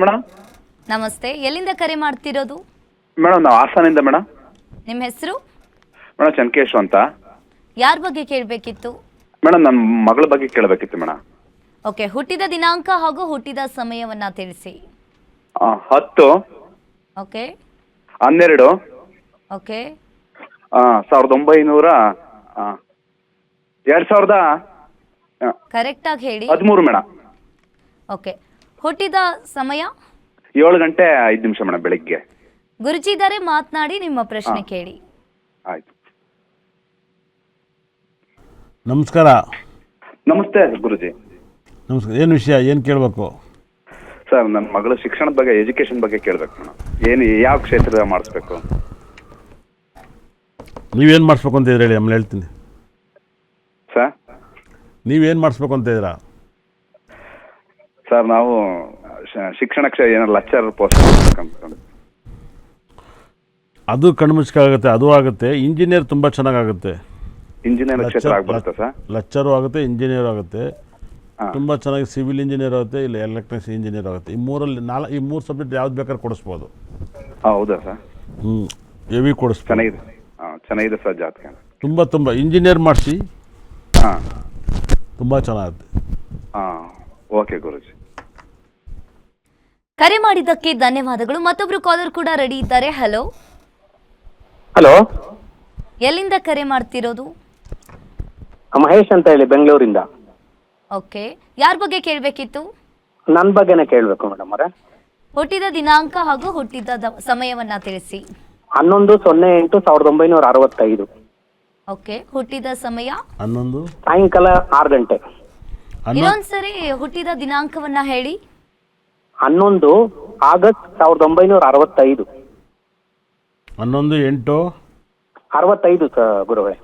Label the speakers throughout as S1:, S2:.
S1: Madam.
S2: ನಮಸ್ತೆ, ಎಲ್ಲಿಂದ ಕರೆ ಮಾಡ್ತಿರೋದು?
S1: ಮೇಡಮ್ ನಾವು ಹಾಸನಿಂದ ಮೇಡಮ್.
S2: ನಿಮ್ಮ ಹೆಸರು?
S1: ಮೇಡಮ್ ಚನ್ಕೇಶ್ ಅಂತ.
S2: ಯಾರ ಬಗ್ಗೆ ಕೇಳಬೇಕಿತ್ತು?
S1: ಮೇಡಮ್ ನನ್ನ ಮಗಳ ಬಗ್ಗೆ ಕೇಳಬೇಕಿತ್ತು ಮೇಡಮ್.
S2: ಓಕೆ, ಹುಟ್ಟಿದ ದಿನಾಂಕ ಹಾಗೂ ಹುಟ್ಟಿದ ಸಮಯವನ್ನ ತಿಳಿಸಿ.
S1: 10
S2: ಓಕೆ
S1: 12
S2: ಓಕೆ
S1: 1900 2000
S2: ಕರೆಕ್ಟ್ ಆಗಿ ಹೇಳಿ.
S1: 13 ಮೇಡಮ್.
S2: ಓಕೆ, ಹುಟ್ಟಿದ ಸಮಯ
S1: 7 ಗಂಟೆ 5 ನಿಮಿಷ ಮೇಡಮ್ ಬೆಳಿಗ್ಗೆ.
S2: ಗುರುಜಿ ಇದ್ದಾರೆ, ಮಾತನಾಡಿ, ನಿಮ್ಮ ಪ್ರಶ್ನೆ ಕೇಳಿ.
S1: ಆಯ್ತು.
S3: ನಮಸ್ಕಾರ.
S1: ನಮಸ್ತೆ ಗುರುಜಿ.
S3: ನಮಸ್ಕಾರ. ಏನು ವಿಷಯ, ಏನು ಕೇಳಬೇಕು?
S1: ಸರ್ ನನ್ನ ಮಗಳ ಶಿಕ್ಷಣದ ಬಗ್ಗೆ, ಎಜುಕೇಶನ್ ಬಗ್ಗೆ ಕೇಳಬೇಕು ಮೇಡಮ್. ಯಾವ ಕ್ಷೇತ್ರದ ಮಾಡಿಸ್ಬೇಕು?
S3: ನೀವೇನು ಮಾಡಿಸ್ಬೇಕು ಅಂತ ಇದ್ದೀರಾ ಹೇಳಿ, ಆಮೇಲೆ ಹೇಳ್ತೀನಿ.
S1: ಸರ್
S3: ನೀವೇನು ಮಾಡಿಸ್ಬೇಕು ಅಂತ ಇದ್ದೀರಾ?
S1: ಸರ್ ನಾವು ಶಿಕ್ಷಣ ಏನೋ ಲೆಕ್ಚರರ್ ಪೋಸ್ಟ್ ಮಾಡ್ಬೇಕಂತ.
S3: ಅದು ಕಣ್ಮುಚ್ಕಾಗುತ್ತೆ, ಅದು ಆಗುತ್ತೆ. ಇಂಜಿನಿಯರ್ ತುಂಬ ಚೆನ್ನಾಗಾಗುತ್ತೆ.
S1: ಇಂಜಿನಿಯರ್ ಕ್ಷೇತ್ರ ಆಗ್ಬರುತ್ತೆ ಸರ್.
S3: ಲೆಕ್ಚರು ಆಗುತ್ತೆ, ಇಂಜಿನಿಯರ್ ಆಗುತ್ತೆ, ತುಂಬ ಚೆನ್ನಾಗಿ. ಸಿವಿಲ್ ಇಂಜಿನಿಯರ್ ಆಗುತ್ತೆ, ಇಲ್ಲ ಎಲೆಕ್ಟ್ರಿಕ್ಸ್ ಇಂಜಿನಿಯರ್ ಆಗುತ್ತೆ. ಈ ಮೂರು ಸಬ್ಜೆಕ್ಟ್ ಯಾವ್ದು ಬೇಕಾದ್ರೆ ಕೊಡಿಸ್ಬೋದು.
S1: ಹೌದಾ ಸರ್?
S3: ಹೆವಿ ಕೊಡಿಸ್ಬೋದು.
S1: ಚೆನ್ನಾಗಿದೆ ಸರ್ ಜಾತಕ.
S3: ತುಂಬ ಇಂಜಿನಿಯರ್ ಮಾಡಿಸಿ.
S1: ಹಾಂ,
S3: ತುಂಬ ಚೆನ್ನಾಗುತ್ತೆ.
S1: ಓಕೆ ಗುರುಜಿ.
S2: ಕರೆ ಮಾಡಿದ್ದಕ್ಕೆ ಧನ್ಯವಾದಗಳು. ಮತ್ತೊಬ್ರು ಕಾಲರ್ ಕೂಡ ರೆಡಿ ಇದ್ದಾರೆ. ಹಲೋ.
S4: ಹಲೋ,
S2: ಎಲ್ಲಿಂದ ಕರೆ ಮಾಡ್ತಿರೋದು?
S4: ಮಹೇಶ್ ಅಂತ ಹೇಳಿ, ಬೆಂಗಳೂರಿಂದ.
S2: ಓಕೆ, ಯಾರ ಬಗ್ಗೆ ಕೇಳಬೇಕಿತ್ತು?
S4: ನನ್ನ ಬಗ್ಗೆನೇ ಕೇಳಬೇಕು ಮೇಡಮ್ ಅವರೇ.
S2: ಹುಟ್ಟಿದ ದಿನಾಂಕ ಹಾಗೂ ಹುಟ್ಟಿದ ಸಮಯವನ್ನ ತಿಳಿಸಿ.
S4: 11/08/1965.
S2: ಓಕೆ, ಹುಟ್ಟಿದ ಸಮಯ
S3: 11
S4: ಸಾಯಂಕಾಲ 6 ಗಂಟೆ.
S2: ಇನ್ನೊಂದ್ಸರಿ ಹುಟ್ಟಿದ ದಿನಾಂಕವನ್ನ ಹೇಳಿ.
S4: 11 ಆಗಸ್ಟ್ 1965.
S3: 11/8/65
S4: ಗುರುಗಳೇ.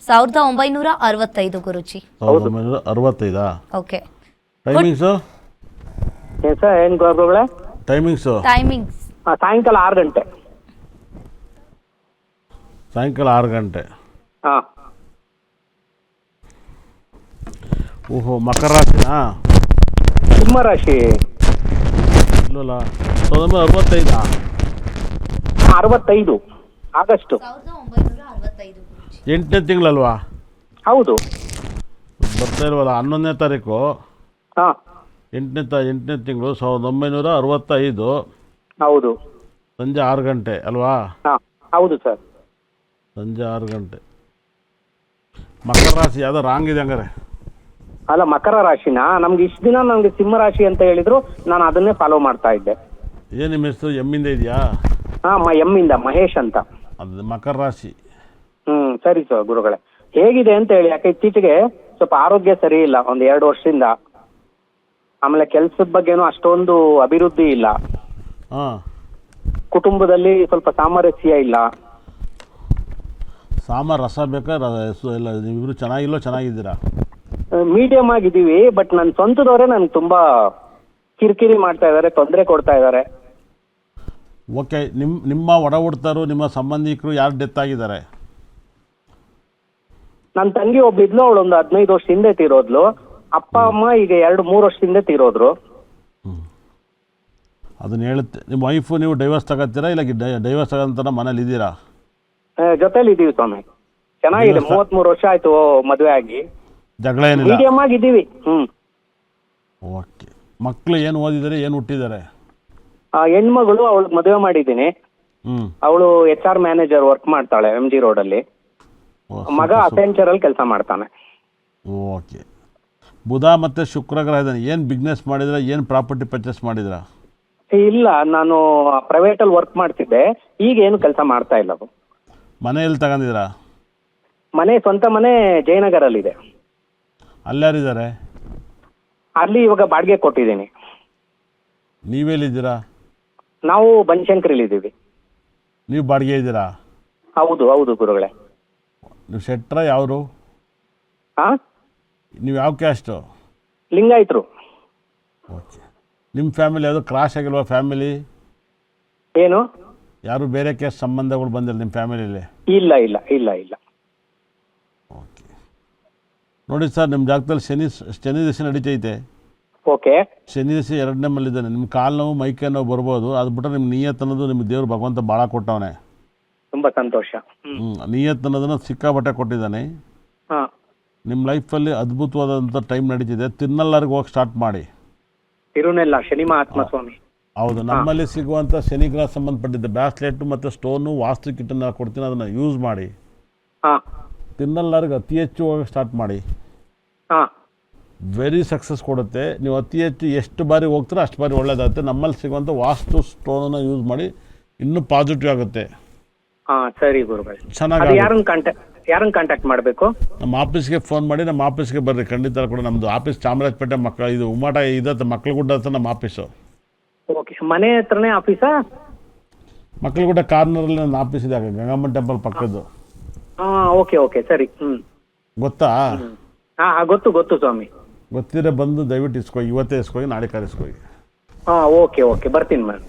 S2: 1965 ಗುರುಜಿ.
S3: 1965.
S2: Okay,
S3: timings?
S4: ಏನು ಸರ್, ಏನು ಗುರುಗಳೇ?
S3: ಟೈಮಿಂಗ್ಸು?
S2: ಟೈಮಿಂಗ್ಸ್
S4: ಸಾಯಂಕಾಲ 6 ಗಂಟೆ.
S3: ಸಾಯಂಕಾಲ 6 ಗಂಟೆ.
S4: ಹಾಂ.
S3: ಓಹೋ, ಮಕರ ರಾಶಿನಾ?
S4: ಸಿಂಹ ರಾಶಿ.
S3: ಇಲ್ಲಲ್ಲ, 1965.
S4: 65 ಆಗಸ್ಟ್.
S2: 1965 ಗುರೂಜಿ.
S3: 8ನೇ ತಿಂಗಳಲ್ವಾ?
S4: ಹೌದು.
S3: ಬರ್ತಾ ಇಲ್ವಲ್ಲ, 11ನೇ ತಾರೀಕು.
S4: ಹಾಂ,
S3: 8ನೇ ತಿಂಗಳು 1965.
S4: ಹೌದು.
S3: ಸಂಜೆ 6 ಗಂಟೆ ಅಲ್ವಾ?
S4: ಹಾಂ, ಹೌದು ಸರ್.
S3: ಸಂಜೆ 6 ಗಂಟೆ. ಮಕರ ರಾಶಿ ಯಾವುದೋ ರಾಂಗ್ ಇದೆ ಹಂಗಾರೆ.
S4: ಅಲ್ಲ, ಮಕರ ರಾಶಿನ ನಮ್ಗೆ ಇಷ್ಟು ದಿನ ನಮ್ಗೆ ಸಿಂಹ ರಾಶಿ ಅಂತ ಹೇಳಿದ್ರು, ನಾನು ಅದನ್ನೇ ಫಾಲೋ ಮಾಡ್ತಾ ಇದ್ದೆ.
S3: ಏನು ನಿಮ್ಮ ಹೆಸರು? ಎಮ್ಮಿಂದ ಇದೆಯಾ?
S4: ಹಾಂ, ಎಮ್ಮಿಂದ ಮಹೇಶ್ ಅಂತ.
S3: ಅದು ಮಕರ ರಾಶಿ.
S4: ಸರಿ ಸರ್ ಗುರುಗಳೇ. ಹೇಗಿದೆ ಅಂತ ಹೇಳಿ, ಯಾಕೆ ಇತ್ತೀಚೆಗೆ ಸ್ವಲ್ಪ ಆರೋಗ್ಯ ಸರಿ ಇಲ್ಲ, ಒಂದು 2 ವರ್ಷದಿಂದ. ಆಮೇಲೆ ಕೆಲಸದ ಬಗ್ಗೆನೂ ಅಷ್ಟೊಂದು ಅಭಿವೃದ್ಧಿ ಇಲ್ಲ.
S3: ಹಾಂ.
S4: ಕುಟುಂಬದಲ್ಲಿ ಸ್ವಲ್ಪ ಸಾಮರಸ್ಯ ಇಲ್ಲ.
S3: ರಸ ಬೇಕಾ? ಇಲ್ಲ, ನೀವಿಬ್ರು ಚೆನ್ನಾಗಿದ್ದೀರಾ?
S4: ಮೀಡಿಯಂ ಆಗಿದ್ದೀವಿ. ಬಟ್ ನನ್ನ ಸ್ವಂತದವರೇ ನನ್ಗೆ ತುಂಬಾ ಕಿರಿಕಿರಿ ಮಾಡ್ತಾ ಇದ್ದಾರೆ, ತೊಂದರೆ ಕೊಡ್ತಾ ಇದ್ದಾರೆ.
S3: ಓಕೆ, ನಿಮ್ಮ ಒಡ ಹುಡ್ತಾರು, ನಿಮ್ಮ ಸಂಬಂಧಿಕರು ಯಾರು ಡೆತ್ ಆಗಿದ್ದಾರೆ?
S4: ನನ್ನ ತಂಗಿ ಒಬ್ಳಿದ್ಲು, ಅವಳು ಒಂದು 15 ವರ್ಷ ಹಿಂದೆ ತೀರೋದ್ಲು. ಅಪ್ಪ ಅಮ್ಮ ಈಗ 2-3 ವರ್ಷ ಹಿಂದೆ ತೀರೋದ್ರು.
S3: ಅದನ್ನ ಹೇಳುತ್ತೆ. ನಿಮ್ಮ ವೈಫು ನೀವು ಡೈವರ್ಸ್ ತಗೋತೀರಾ, ಇಲ್ಲ ಡೈವರ್ಸ್ ತಗೊಂತ ಮನೇಲಿ ಇದ್ದೀರಾ?
S4: ಜೊತೆಲಿ ಇದೀವಿ ಸ್ವಾಮಿ. ಚೆನ್ನಾಗಿದೆ. 33 ವರ್ಷ ಆಯ್ತು ಮದುವೆ ಆಗಿ.
S3: ಜಗಳ ಏನಿಲ್ಲ?
S4: ಮೀಡಿಯಂ ಆಗಿದ್ದೀವಿ.
S3: ಓಕೆ. ಮಕ್ಕಳು ಏನು ಓದಿದ್ದಾರೆ, ಏನು ಹುಟ್ಟಿದ್ದಾರೆ?
S4: ಹೆಣ್ಮಗಳು, ಅವಳಿಗೆ ಮದುವೆ ಮಾಡಿದ್ದೀನಿ. ಅವಳು HR ಮ್ಯಾನೇಜರ್ ವರ್ಕ್ ಮಾಡ್ತಾಳೆ MG ರೋಡಲ್ಲಿ. ಮಗ ಅಸೆಂಚರ್ ಅಲ್ಲಿ ಕೆಲಸ ಮಾಡ್ತಾನೆ.
S3: ಓಕೆ. ಬುಧ ಮತ್ತು ಶುಕ್ರ ಗ್ರಹ ಇದ್ದಾನೆ. ಏನು ಬಿಸ್ನೆಸ್ ಮಾಡಿದ್ರೆ, ಏನು ಪ್ರಾಪರ್ಟಿ ಪರ್ಚೇಸ್ ಮಾಡಿದ್ರಾ?
S4: ಇಲ್ಲ, ನಾನು ಪ್ರೈವೇಟಲ್ಲಿ ವರ್ಕ್ ಮಾಡ್ತಿದ್ದೆ. ಈಗ ಏನು ಕೆಲಸ ಮಾಡ್ತಾ ಇಲ್ಲ.
S3: ಮನೆಯಲ್ಲಿ ತಗೊಂಡಿದ್ದೀರಾ?
S4: ಸ್ವಂತ ಮನೆ ಜಯನಗರಲ್ಲಿದೆ.
S3: ಅಲ್ಲಾರಿದ್ದಾರೆ?
S4: ಅಲ್ಲಿ ಇವಾಗ ಬಾಡಿಗೆ ಕೊಟ್ಟಿದ್ದೀನಿ.
S3: ನೀವೆಲ್ಲಿದ್ದೀರಾ?
S4: ನಾವು ಬನಶಂಕರಿಲಿದ್ದೀವಿ.
S3: ನೀವು ಬಾಡಿಗೆ ಇದ್ದೀರಾ?
S4: ಹೌದು ಹೌದು ಗುರುಗಳೇ.
S3: ನೀವು ಶೆಟ್ರ ಯಾವರು?
S4: ಹಾಂ,
S3: ನೀವು ಯಾವ ಕ್ಯಾಸ್ಟು?
S4: ಲಿಂಗಾಯತರು.
S3: ಓಕೆ. ನಿಮ್ಮ ಫ್ಯಾಮಿಲಿ ಯಾವುದು ಕ್ರಾಶ್ ಆಗಿಲ್ವಾ ಫ್ಯಾಮಿಲಿ?
S4: ಏನು?
S3: ಯಾರು ಬೇರೆ ಕ್ಯಾಸ್ಟ್ ಸಂಬಂಧಗಳು ಬಂದಿಲ್ಲ ನಿಮ್ಮ ಫ್ಯಾಮಿಲಿಯಲ್ಲಿ?
S4: ಇಲ್ಲ ಇಲ್ಲ ಇಲ್ಲ ಇಲ್ಲ.
S3: ಓಕೆ. ನೋಡಿ ಸರ್, ನಿಮ್ಮ ಜಾಗದಲ್ಲಿ ಶನಿ ದಶೆ ನಡೀತೈತೆ.
S4: ಓಕೆ.
S3: ಶನಿ ದಶೆ 2ನೇ ಮಲ್ಲಿದ್ದಾನೆ. ನಿಮ್ಮ ಕಾಲು ನೋವು ಮೈಕೈ ನೋವು ಬರ್ಬೋದು, ಅದು ಬಿಟ್ಟರೆ ನಿಮ್ಮ ನಿಯತ್ ಅನ್ನೋದು ನಿಮ್ಮ ದೇವ್ರು ಭಗವಂತ ಭಾಳ ಕೊಟ್ಟವನೆ.
S4: ತುಂಬಾ ಸಂತೋಷ.
S3: ನಿಯತ್ ಅನ್ನೋದನ್ನು ಸಿಕ್ಕಾಬಟ್ಟೆ ಕೊಟ್ಟಿದ್ದಾನೆ.
S4: ಹಾ.
S3: ನಿಮ್ಮ ಲೈಫಲ್ಲಿ ಅದ್ಭುತವಾದಂಥ ಟೈಮ್ ನಡೀತಿದೆ. ತಿರುನಲ್ಲಾರಿಗೆ ಹೋಗಿ ಸ್ಟಾರ್ಟ್ ಮಾಡಿ.
S4: ತಿರುನೆಲ್ಲ ಶನಿ ಮಹಾತ್ಮ ಸ್ವಾಮಿ.
S3: ಹೌದು, ನಮ್ಮಲ್ಲಿ ಸಿಗುವಂಥ ಶನಿಗ್ರಹ ಸಂಬಂಧಪಟ್ಟಿದ್ದ ಬ್ರಾಸ್ಲೆಟ್ ಮತ್ತು ಸ್ಟೋನು ವಾಸ್ತು ಕಿಟ್ಟನ್ನು ಕೊಡ್ತೀನಿ, ಅದನ್ನು ಯೂಸ್ ಮಾಡಿ.
S4: ಹಾಂ
S3: ತಿರುನಲ್ಲಾರಿಗೆ ಅತಿ ಹೆಚ್ಚು ಹೋಗಿ ಸ್ಟಾರ್ಟ್ ಮಾಡಿ.
S4: ಹಾಂ.
S3: ವೆರಿ ಸಕ್ಸಸ್ ಕೊಡುತ್ತೆ. ನೀವು ಅತಿ ಹೆಚ್ಚು ಎಷ್ಟು ಬಾರಿ ಹೋಗ್ತೀರೋ ಅಷ್ಟು ಬಾರಿ ಒಳ್ಳೇದಾಗುತ್ತೆ. ನಮ್ಮಲ್ಲಿ ಸಿಗುವಂಥ ವಾಸ್ತು ಸ್ಟೋನನ್ನು ಯೂಸ್ ಮಾಡಿ, ಇನ್ನೂ ಪಾಸಿಟಿವ್ ಆಗುತ್ತೆ.
S4: ಹಾಂ ಸರಿ ಗುರುಗಳೇ.
S3: ಚೆನ್ನಾಗಿ
S4: ಯಾರನ್ನ ಕಾಂಟ್ಯಾಕ್ಟ್ ಮಾಡಬೇಕು?
S3: ನಮ್ಮ ಆಫೀಸ್ಗೆ ಫೋನ್ ಮಾಡಿ, ನಮ್ಮ ಆಫೀಸ್ಗೆ ಬರ್ರಿ, ಖಂಡಿತ ಕೂಡ. ನಮ್ಮದು ಆಫೀಸ್ ಚಾಮರಾಜಪೇಟೆ ಇದು ಉಮಾಟ ಇದತ್ತು ಮಕ್ಕಳಗುಡ್ಡ ಹತ್ರ ನಮ್ಮ ಆಫೀಸು.
S4: ಓಕೆ, ಮನೆ ಹತ್ರನೇ ಆಫೀಸಾ?
S3: ಮಕ್ಕಳಗುಡ್ಡ ಕಾರ್ನರಲ್ಲಿ ನನ್ನ ಆಫೀಸ್ ಇದೆ, ಗಂಗಮ್ಮನ ಟೆಂಪಲ್ ಪಕ್ಕದ್ದು.
S4: ಹಾಂ ಓಕೆ ಓಕೆ ಸರಿ.
S3: ಗೊತ್ತಾ?
S4: ಹಾಂ ಗೊತ್ತು ಸ್ವಾಮಿ.
S3: ಗೊತ್ತಿದ್ರೆ ಬಂದು ದಯವಿಟ್ಟು ಇವತ್ತೇ ಇಸ್ಕೋಗಿ, ನಾಳೆ ಕರೆಸ್ಕೋಗಿ.
S4: ಹಾಂ ಓಕೆ ಓಕೆ ಬರ್ತೀನಿ ಮೇಡಮ್.